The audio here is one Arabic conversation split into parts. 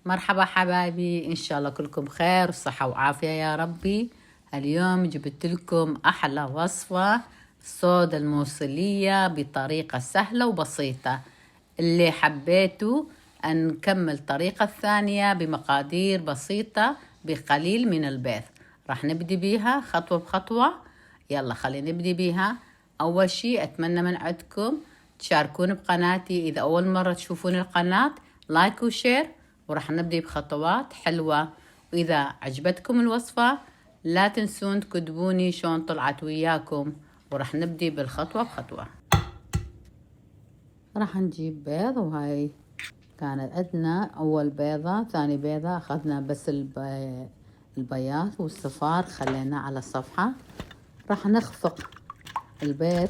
مرحبا حبايبي، إن شاء الله كلكم خير وصحة وعافية يا ربي. اليوم جبت لكم أحلى وصفة صودا الموصلية بطريقة سهلة وبسيطة. اللي حبيته أن نكمل الطريقة الثانية بمقادير بسيطة بقليل من البيض. راح نبدي بيها خطوة بخطوة. يلا خلينا نبدي بيها. أول شيء أتمنى من عندكم تشاركون بقناتي إذا أول مرة تشوفون القناة، لايك وشير، وراح نبدي بخطوات حلوة. وإذا عجبتكم الوصفة لا تنسون تكتبوني شلون طلعت وياكم، وراح نبدي بالخطوة بخطوة. راح نجيب بيض، وهاي كانت عندنا أول بيضة، ثاني بيضة أخذنا بس البياض والصفار خلينا على صفحة. راح نخفق البيض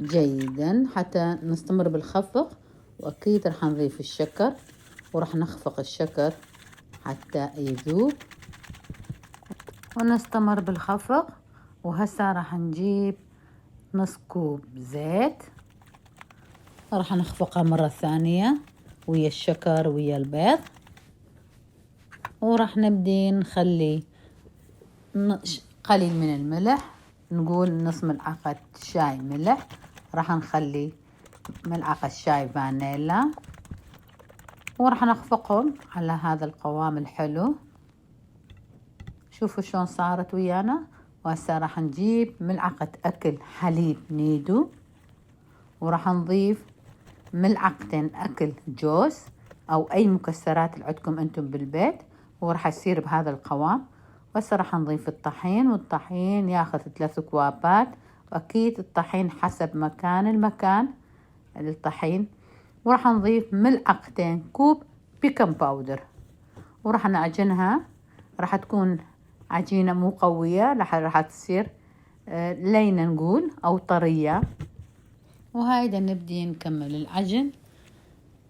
جيدا حتى نستمر بالخفق، وأكيد راح نضيف الشكر وراح نخفق الشكر حتى يذوب ونستمر بالخفق. وهسا راح نجيب نص كوب زيت، راح نخفقها مرة ثانية ويا الشكر ويا البيض، وراح نبدي نخلي قليل من الملح، نقول نص ملعقة شاي ملح، راح نخلي ملعقة شاي فانيلا، وراح نخفقهم على هذا القوام الحلو. شوفوا شلون صارت ويانا. وهسه راح نجيب ملعقة أكل حليب نيدو، وراح نضيف ملعقتين أكل جوز أو أي مكسرات اللي عندكم أنتم بالبيت، وراح يصير بهذا القوام. وهسه راح نضيف الطحين، والطحين ياخذ 3 كوابات، وأكيد الطحين حسب المكان الطحين. وراح نضيف ملعقتين كوب بيكنج باودر، وراح نعجنها. راح تكون عجينة مو قوية، راح تصير لينة نقول أو طرية. وهايدا نبدي نكمل العجن،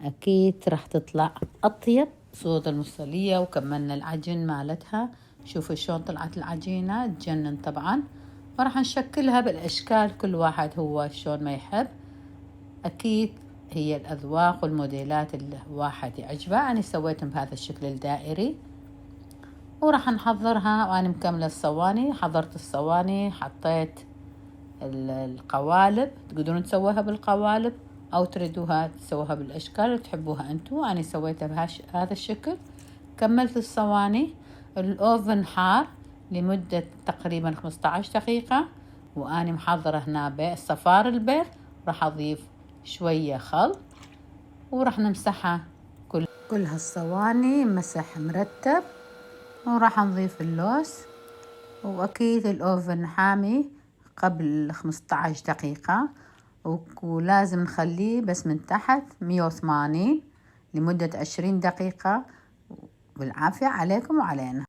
أكيد راح تطلع أطيب صودا الموصلية. وكملنا العجن مالتها، شوفوا شلون طلعت العجينة تجنن طبعا. وراح نشكلها بالأشكال، كل واحد هو شلون ما يحب، أكيد هي الأذواق والموديلات اللي واحد يعجبه. أنا سويتهم بهذا الشكل الدائري، وراح نحضرها. وأنا مكملة الصواني، حضرت الصواني، حطيت القوالب، تقدرون تسووها بالقوالب أو تريدوها تسووها بالأشكال اللي تحبوها أنتو. أنا سويتها بهذا الشكل. كملت الصواني، الأوفن حار لمدة تقريبا 15 دقيقة. وأنا محضرة هنا صفار البيض، راح أضيف شوية خل، وراح نمسحها كل هالصواني مسح مرتب. وراح نضيف اللوز، وأكيد الأوفن حامي قبل 15 دقيقة، ولازم نخليه بس من تحت 180 لمدة 20 دقيقة. بالعافية عليكم وعلينا.